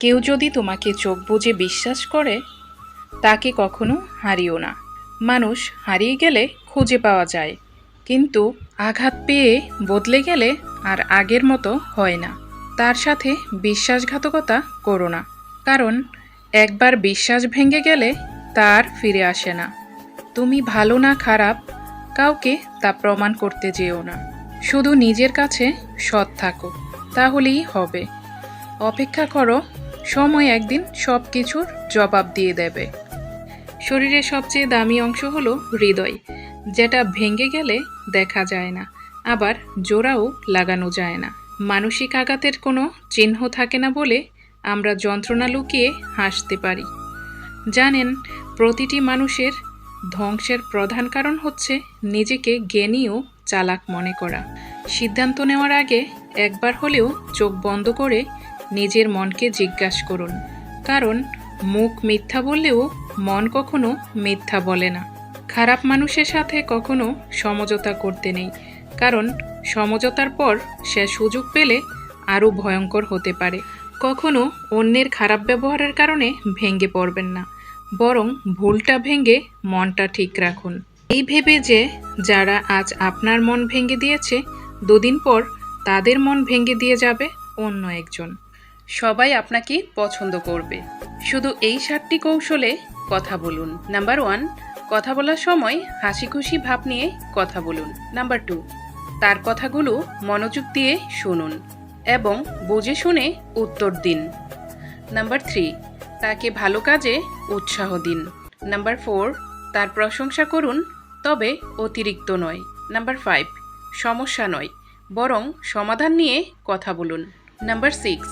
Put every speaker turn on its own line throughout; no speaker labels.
কেউ যদি তোমাকে চোখ বুজে বিশ্বাস করে, তাকে কখনো হারিও না। মানুষ হারিয়ে গেলে খুঁজে পাওয়া যায়, কিন্তু আঘাত পেয়ে বদলে গেলে আর আগের মতো হয় না। তার সাথে বিশ্বাসঘাতকতা করো না, কারণ একবার বিশ্বাস ভেঙে গেলে তার ফিরে আসে না। তুমি ভালো না খারাপ কাউকে তা প্রমাণ করতে যেও না। শুধু নিজের কাছে সৎ থাকো, তাহলেই হবে। অপেক্ষা করো, সময় একদিন সব কিছুর জবাব দিয়ে দেবে। শরীরের সবচেয়ে দামি অংশ হলো হৃদয়, যেটা ভেঙে গেলে দেখা যায় না, আবার জোড়াও লাগানো যায় না। মানসিক আঘাতের কোনো চিহ্ন থাকে না বলে আমরা যন্ত্রণা লুকিয়ে হাসতে পারি। জানেন, প্রতিটি মানুষের ধ্বংসের প্রধান কারণ হচ্ছে নিজেকে জ্ঞানী ও চালাক মনে করা। সিদ্ধান্ত নেওয়ার আগে একবার হলেও চোখ বন্ধ করে নিজের মনকে জিজ্ঞাসা করুন, কারণ মুখ মিথ্যা বললেও মন কখনো মিথ্যা বলে না। খারাপ মানুষের সাথে কখনো সমঝোতা করতে নেই, কারণ সমঝোতার পর সে সুযোগ পেলে আরও ভয়ঙ্কর হতে পারে। কখনো অন্যের খারাপ ব্যবহারের কারণে ভেঙে পড়বেন না, বরং ভুলটা ভেঙে মনটা ঠিক রাখুন। এই ভেবে যে যারা আজ আপনার মন ভেঙে দিয়েছে, দুদিন পর তাদের মন ভেঙে দিয়ে যাবে অন্য একজন। সবাই আপনাকে পছন্দ করবে, শুধু এই 7টি কৌশলে কথা বলুন। নাম্বার 1, কথা বলার সময় হাসি খুশি ভাব নিয়ে কথা বলুন। নাম্বার 2, তার কথাগুলো মনোযোগ দিয়ে শুনুন এবং বুঝে শুনে উত্তর দিন। নাম্বার 3, তাকে ভালো কাজে উৎসাহ দিন। নাম্বার 4, তার প্রশংসা করুন, তবে অতিরিক্ত নয়। নাম্বার 5, সমস্যা নয়, বরং সমাধান নিয়ে কথা বলুন। নাম্বার 6,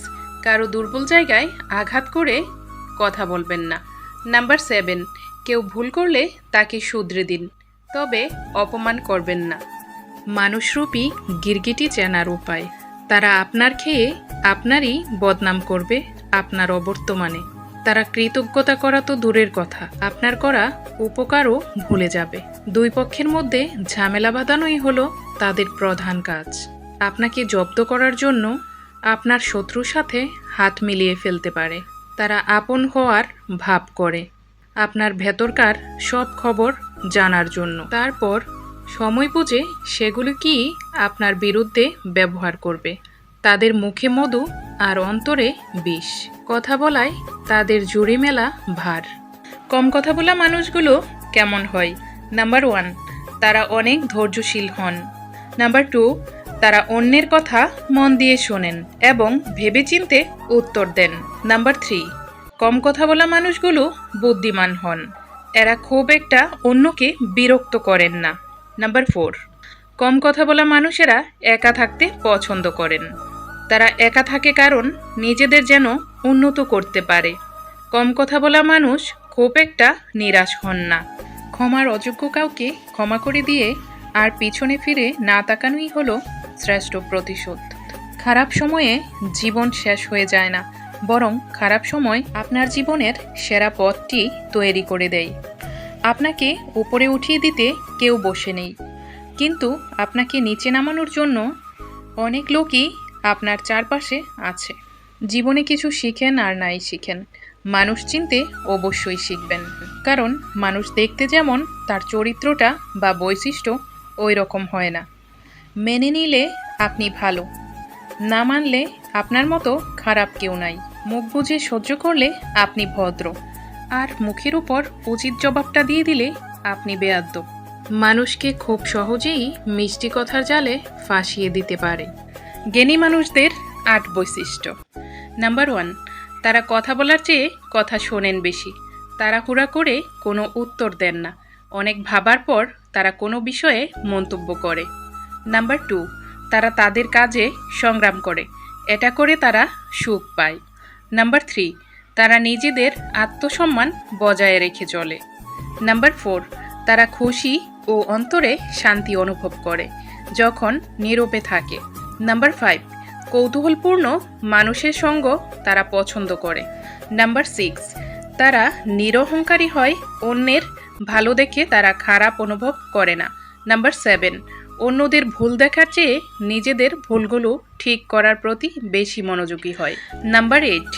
কারো দুর্বল জায়গায় আঘাত করে কথা বলবেন না। নাম্বার 7, কেউ ভুল করলে তাকে শুধরে দিন, তবে অপমান করবেন না। মানুষরূপী গিরগিটি চেনার উপায়, তারা আপনার খেয়ে আপনারই বদনাম করবে আপনার অবর্তমানে। তারা কৃতজ্ঞতা করা তো দূরের কথা, আপনার করা উপকারও ভুলে যাবে। দুই পক্ষের মধ্যে ঝামেলা বাঁধানোই হলো তাদের প্রধান কাজ। আপনাকে জব্দ করার জন্য আপনার শত্রুর সাথে হাত মিলিয়ে ফেলতে পারে। তারা আপন হওয়ার ভাব করে আপনার ভেতরকার সব খবর জানার জন্য। তারপর সময় বুঝে সেগুলো কি আপনার বিরুদ্ধে ব্যবহার করবে। তাদের মুখে মধু আর অন্তরে বিষ। কথা বলায় তাদের জুড়ি মেলা ভার। কম কথা বলা মানুষগুলো কেমন হয়? নাম্বার 1, তারা অনেক ধৈর্যশীল হন। নাম্বার 2, তারা অন্যের কথা মন দিয়ে শোনেন এবং ভেবেচিন্তে উত্তর দেন। নাম্বার 3, কম কথা বলা মানুষগুলো বুদ্ধিমান হন। এরা খুব একটা অন্যকে বিরক্ত করেন না। নাম্বার 4, কম কথা বলা মানুষেরা একা থাকতে পছন্দ করেন। তারা একা থাকে কারণ নিজেদের যেন উন্নত করতে পারে। কম কথা বলা মানুষ খুব একটা নিরাশ হন না। ক্ষমার অযোগ্য কাউকে ক্ষমা করে দিয়ে আর পিছনে ফিরে না তাকানোই হলো শ্রেষ্ঠ প্রতিশোধ। খারাপ সময়ে জীবন শেষ হয়ে যায় না, বরং খারাপ সময় আপনার জীবনের সেরা পথটি তৈরি করে দেয়। আপনাকে উপরে উঠিয়ে দিতে কেউ বসে নেই, কিন্তু আপনাকে নিচে নামানোর জন্য অনেক লোকই আপনার চারপাশে আছে। জীবনে কিছু শিখেন আর নাই শিখেন, মানুষ চিনতে অবশ্যই শিখবেন, কারণ মানুষ দেখতে যেমন, তার চরিত্রটা বা বৈশিষ্ট্য ওই রকম হয় না। মেনে নিলে আপনি ভালো, না মানলে আপনার মতো খারাপ কেউ নাই। মুখ বুজে সহ্য করলে আপনি ভদ্র, আর মুখের উপর উচিত জবাবটা দিয়ে দিলে আপনি বেয়াদ্দপ। মানুষকে খুব সহজেই মিষ্টি কথার জালে ফাঁসিয়ে দিতে পারে। জ্ঞানী মানুষদের 8 বৈশিষ্ট্য। নাম্বার 1, তারা কথা বলার চেয়ে কথা শোনেন বেশি। তাড়াহুড়া করে কোনো উত্তর দেন না, অনেক ভাবার পর তারা কোনো বিষয়ে মন্তব্য করে। নাম্বার 2, তারা তাদের কাজে সংগ্রাম করে, এটা করে তারা সুখ পায়। নাম্বার 3, তারা নিজেদের আত্মসম্মান বজায় রেখে চলে। নাম্বার 4, তারা খুশি ও অন্তরে শান্তি অনুভব করে যখন নীরবে থাকে। নাম্বার 5, কৌতূহলপূর্ণ মানুষের সঙ্গ তারা পছন্দ করে। নাম্বার 6, তারা নিরহংকারী হয়, অন্যের ভালো দেখে তারা খারাপ অনুভব করে না। নাম্বার 7, অন্যদের ভুল দেখার চেয়ে নিজেদের ভুলগুলো ঠিক করার প্রতি বেশি মনোযোগী হয়। নাম্বার 8,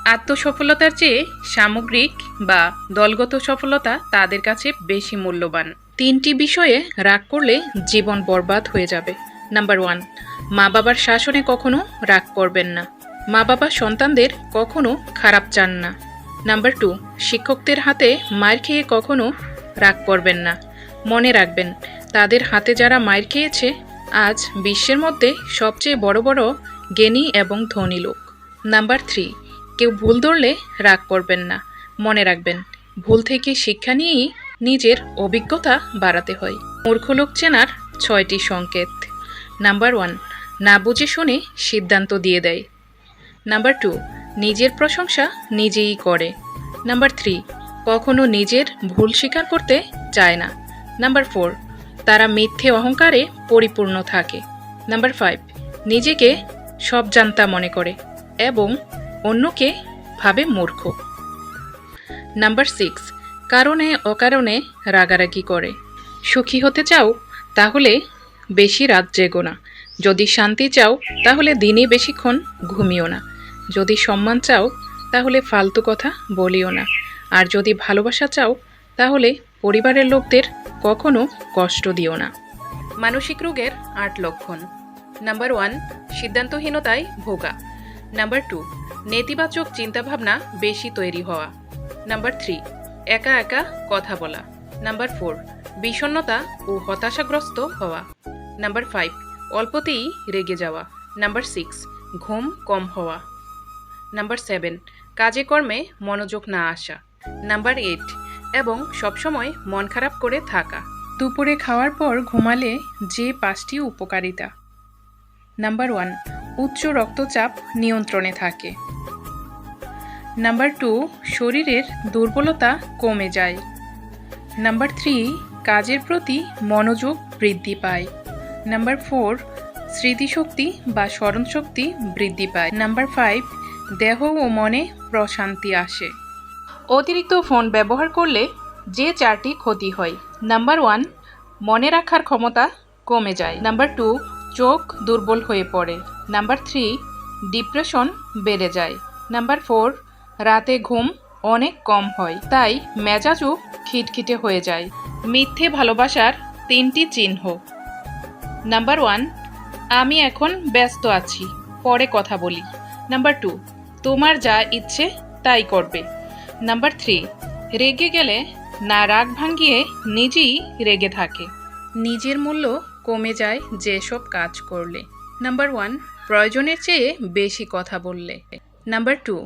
আত্মসফলতার চেয়ে সামগ্রিক বা দলগত সফলতা তাদের কাছে বেশি মূল্যবান। 3টি বিষয়ে রাগ করলে জীবন বরবাদ হয়ে যাবে। নাম্বার 1, মা বাবার শাসনে কখনো রাগ করবেন না। মা বাবা সন্তানদের কখনো খারাপ চান না। নাম্বার 2, শিক্ষকদের হাতে মার খেয়ে কখনো রাগ করবেন না। মনে রাখবেন, তাদের হাতে যারা মার খেয়েছে আজ বিশ্বের মধ্যে সবচেয়ে বড় বড় জ্ঞানী এবং ধনী লোক। নাম্বার 3, কেউ ভুল ধরলে রাগ করবেন না। মনে রাখবেন, ভুল থেকে শিক্ষা নিয়েই নিজের অভিজ্ঞতা বাড়াতে হয়। মূর্খ লোক চেনার 6টি সংকেত। নাম্বার 1, না বুঝে শুনে সিদ্ধান্ত দিয়ে দেয়। নাম্বার 2, নিজের প্রশংসা নিজেই করে। নাম্বার 3, কখনো নিজের ভুল স্বীকার করতে চায় না। নাম্বার 4, তারা মিথ্যে অহংকারে পরিপূর্ণ থাকে। নাম্বার 5, নিজেকে সব জানতা মনে করে এবং অন্যকে ভাবে মূর্খ। নাম্বার 6, কারণে অকারণে রাগারাগি করে। সুখী হতে চাও তাহলে বেশি রাত জেগো না। যদি শান্তি চাও তাহলে দিনে বেশিক্ষণ ঘুমিও না। যদি সম্মান চাও তাহলে ফালতু কথা বলিও না। আর যদি ভালোবাসা চাও তাহলে পরিবারের লোকদের কখনো কষ্ট দিও না। মানসিক রোগের 8 লক্ষণ। নাম্বার 1, সিদ্ধান্তহীনতায় ভোগা। নাম্বার 2, নেতিবাচক চিন্তাভাবনা বেশি তৈরি হওয়া। নাম্বার 3, একা একা কথা বলা। নাম্বার 4, বিষণ্ণতা ও হতাশাগ্রস্ত হওয়া। নাম্বার 5, অল্পতেই রেগে যাওয়া। নাম্বার 6, ঘুম কম হওয়া। নাম্বার 7, কাজে কর্মে মনোযোগ না আসা। নাম্বার 8, এবং সবসময় মন খারাপ করে থাকা। দুপুরে খাওয়ার পর ঘুমালে যে 5টি উপকারিতা। নাম্বার 1, উচ্চ রক্তচাপ নিয়ন্ত্রণে থাকে। নাম্বার 2, শরীরের দুর্বলতা কমে যায়। নাম্বার 3, কাজের প্রতি মনোযোগ বৃদ্ধি পায়। নাম্বার 4, স্মৃতিশক্তি বা স্মরণশক্তি বৃদ্ধি পায়। নাম্বার 5, দেহ ও মনে প্রশান্তি আসে। অতিরিক্ত ফোন ব্যবহার করলে যে 4টি ক্ষতি হয়। নাম্বার 1, মনে রাখার ক্ষমতা কমে যায়। নাম্বার 2, চোখ দুর্বল হয়ে পড়ে। নাম্বার 3, ডিপ্রেশন বেড়ে যায়। নাম্বার 4, রাতে ঘুম অনেক কম হয়, তাই মেজাজও খিটখিটে হয়ে যায়। মিথ্যে ভালোবাসার 3টি চিহ্ন। নাম্বার 1, আমি এখন ব্যস্ত আছি, পরে কথা বলি। নাম্বার 2, তোমার যা ইচ্ছে তাই করবে। নাম্বার 3, রেগে গেলে না রাগ ভাঙিয়ে নিজেই রেগে থাকে। নিজের মূল্য কমে যায় যেসব কাজ করলে। নাম্বার 1, প্রয়োজনের চেয়ে বেশি কথা বললে। নাম্বার 2,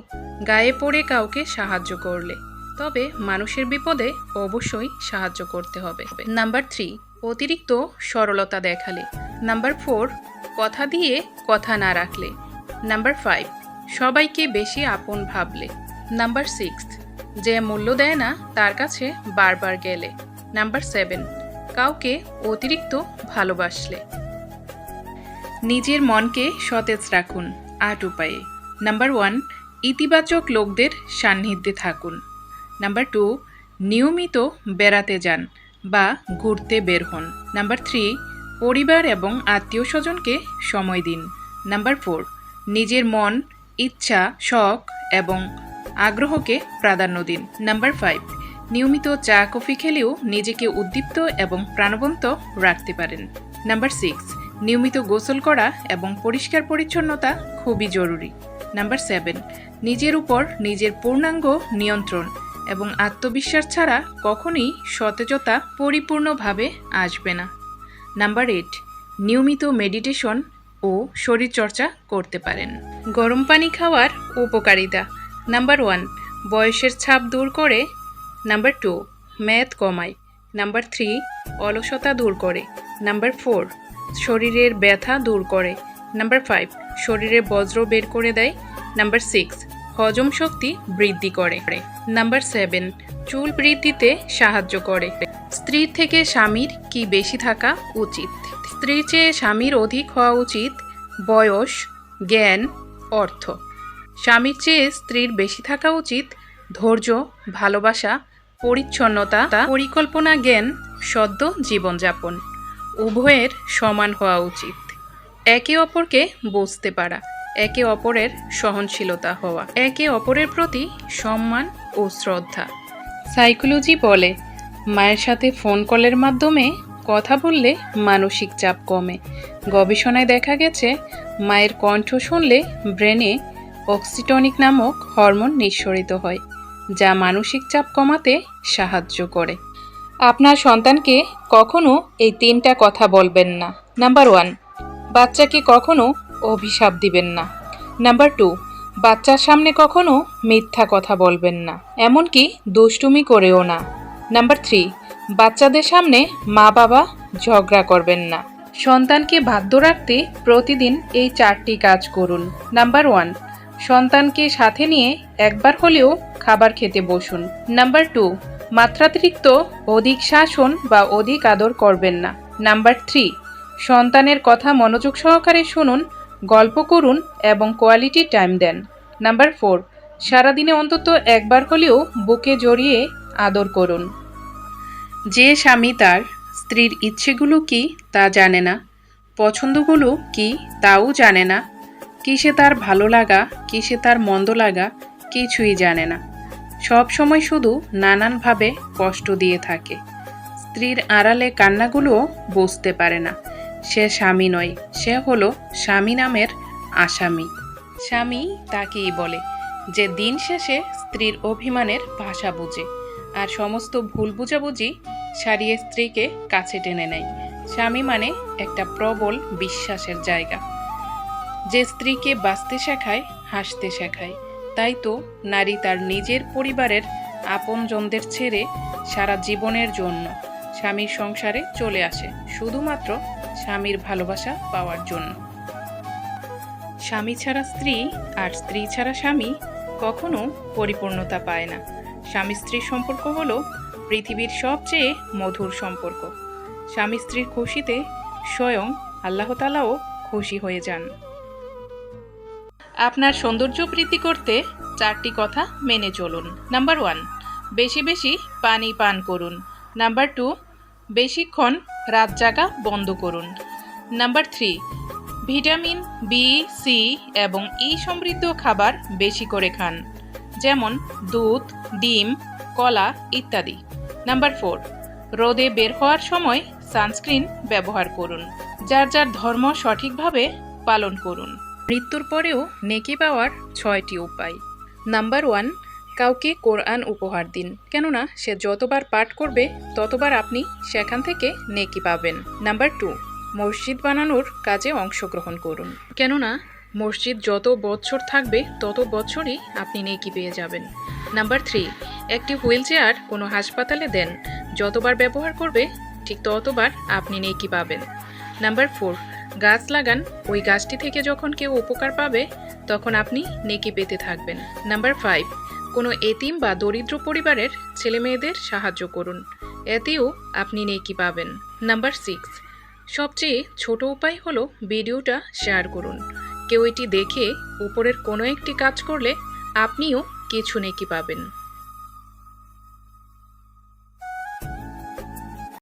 গায়ে পড়ে কাউকে সাহায্য করলে। তবে মানুষের বিপদে অবশ্যই সাহায্য করতে হবে। নাম্বার 3, অতিরিক্ত সরলতা দেখালে। নাম্বার 4, কথা দিয়ে কথা না রাখলে। নাম্বার 5, সবাইকে বেশি আপন ভাবলে। নাম্বার 6, যে মূল্য দেয় না তার কাছে বারবার গেলে। নাম্বার 7, কাউকে অতিরিক্ত ভালোবাসলে। নিজের মনকে সতেজ রাখুন 8 উপায়ে। নাম্বার 1, ইতিবাচক লোকদের সান্নিধ্যে থাকুন। নাম্বার 2, নিয়মিত বেড়াতে যান বা ঘুরতে বের হন। নাম্বার 3, পরিবার এবং আত্মীয় স্বজনকে সময় দিন। নাম্বার 4, নিজের মন, ইচ্ছা, শখ এবং আগ্রহকে প্রাধান্য দিন। নাম্বার 5, নিয়মিত চা কফি খেলেও নিজেকে উদ্দীপ্ত এবং প্রাণবন্ত রাখতে পারেন। নাম্বার 6, নিয়মিত গোসল করা এবং পরিষ্কার পরিচ্ছন্নতা খুবই জরুরি। নাম্বার 7, নিজের উপর নিজের পূর্ণাঙ্গ নিয়ন্ত্রণ এবং আত্মবিশ্বাস ছাড়া কখনোই সতেজতা পরিপূর্ণভাবে আসবে না। নাম্বার 8, নিয়মিত মেডিটেশন ও শরীরচর্চা করতে পারেন। গরম পানি খাওয়ার উপকারিতা। নাম্বার 1, বয়সের ছাপ দূর করে। নাম্বার 2, মেদ কমায়। নাম্বার 3, অলসতা দূর করে। নাম্বার 4, শরীরের ব্যথা দূর করে। নাম্বার 5, শরীরে বজ্র বের করে দেয়। নাম্বার 6, হজম শক্তি বৃদ্ধি করে। নাম্বার 7, চুল বৃদ্ধিতে সাহায্য করে। স্ত্রীর থেকে স্বামীর কি বেশি থাকা উচিত? স্ত্রীর চেয়ে স্বামীর অধিক হওয়া উচিত বয়স, জ্ঞান, অর্থ। স্বামীর চেয়ে স্ত্রীর বেশি থাকা উচিত ধৈর্য, ভালোবাসা, পরিচ্ছন্নতা, পরিকল্পনা, জ্ঞান, সদ্য জীবনযাপন। উভয়ের সমান হওয়া উচিত। একে অপরকে বুঝতে পারা একে অপরের সহনশীলতা হওয়া, একে অপরের প্রতি সম্মান ও শ্রদ্ধা। সাইকোলজি বলে মায়ের সাথে ফোন কলের মাধ্যমে কথা বললে মানসিক চাপ কমে। গবেষণায় দেখা গেছে মায়ের কণ্ঠ শুনলে ব্রেনে অক্সিটনিক নামক হরমোন নিঃসরিত হয়, যা মানসিক চাপ কমাতে সাহায্য করে। আপনার সন্তানকে কখনো এই 3টা কথা বলবেন না। নাম্বার 1, বাচ্চাকে কখনো অভিশাপ দিবেন না। নাম্বার 2, বাচ্চার সামনে কখনো মিথ্যা কথা বলবেন না, এমনকি দুষ্টুমি করেও না। নাম্বার 3, বাচ্চাদের সামনে মা বাবা ঝগড়া করবেন না। সন্তানকে বাধ্য রাখতে প্রতিদিন এই 4টি কাজ করুন। নাম্বার 1, সন্তানকে সাথে নিয়ে একবার হলেও খাবার খেতে বসুন। নাম্বার 2, মাত্রাতিরিক্ত অধিক শাসন বা অধিক আদর করবেন না। নাম্বার 3, সন্তানের কথা মনোযোগ সহকারে শুনুন, গল্প করুন এবং কোয়ালিটি টাইম দেন। নাম্বার 4, সারাদিনে অন্তত একবার হলেও বুকে জড়িয়ে আদর করুন। যে স্বামী তার স্ত্রীর ইচ্ছেগুলো কি তা জানে না, পছন্দগুলো কি তাও জানে না, কিসে তার ভালো লাগা কিসে তার মন্দ লাগা কিছুই জানে না, সব সময় শুধু নানানভাবে কষ্ট দিয়ে থাকে, স্ত্রীর আড়ালে কান্নাগুলোও বুঝতে পারে না, সে স্বামী নয়, সে হলো স্বামী নামের আসামি। স্বামী তাকেই বলে যে দিন শেষে স্ত্রীর অভিমানের ভাষা বুঝে আর সমস্ত ভুল বুঝাবুঝি সারিয়ে স্ত্রীকে কাছে টেনে নেয়। স্বামী মানে একটা প্রবল বিশ্বাসের জায়গা, যে স্ত্রীকে বাঁচতে শেখায়, হাসতে শেখায়। তাই তো নারী তার নিজের পরিবারের আপনজনদের ছেড়ে সারা জীবনের জন্য স্বামীর সংসারে চলে আসে, শুধুমাত্র স্বামীর ভালোবাসা পাওয়ার জন্য। স্বামী ছাড়া স্ত্রী আর স্ত্রী ছাড়া স্বামী কখনো পরিপূর্ণতা পায় না। স্বামী স্ত্রীর সম্পর্ক হলো পৃথিবীর সবচেয়ে মধুর সম্পর্ক। স্বামী স্ত্রীর খুশিতে স্বয়ং আল্লাহ তাআলাও খুশি হয়ে যান। আপনার সৌন্দর্য বৃদ্ধি করতে 4টি কথা মেনে চলুন। নাম্বার 1, বেশি বেশি পানি পান করুন। নাম্বার 2, বেশিক্ষণ রাত জাগা বন্ধ করুন। নাম্বার 3, ভিটামিন বি, সি এবং ই সমৃদ্ধ খাবার বেশি করে খান, যেমন দুধ, ডিম, কলা ইত্যাদি। নাম্বার 4, রোদে বের হওয়ার সময় সানস্ক্রিন ব্যবহার করুন। যার যার ধর্ম সঠিকভাবে পালন করুন। মৃত্যুর পরেও নেকি পাওয়ার 6টি উপায়। নাম্বার 1, কাউকে কোরআন উপহার দিন, কেননা সে যতবার পাঠ করবে ততবার আপনি সেখান থেকে নেকি পাবেন। নাম্বার 2, মসজিদ বানানোর কাজে অংশগ্রহণ করুন, কেননা মসজিদ যত বছর থাকবে তত বছরই আপনি নেকি পেয়ে যাবেন। নাম্বার 3, একটি হুইল চেয়ার কোনো হাসপাতালে দেন, যতবার ব্যবহার করবে ঠিক ততবার আপনি নেকি পাবেন। নাম্বার 4, গাছ লাগান, ওই গাছটি থেকে যখন কেউ উপকার পাবে তখন আপনি নেকি পেতে থাকবেন। নাম্বার 5, কোনো এতিম বা দরিদ্র পরিবারের ছেলে মেয়েদের সাহায্য করুন, এতেও আপনি নেকি পাবেন। নাম্বার 6, সবচেয়ে ছোট উপায় হলো ভিডিওটা শেয়ার করুন। কেউ এটি দেখে উপরের কোনো একটি কাজ করলে আপনিও কিছু নেকি পাবেন।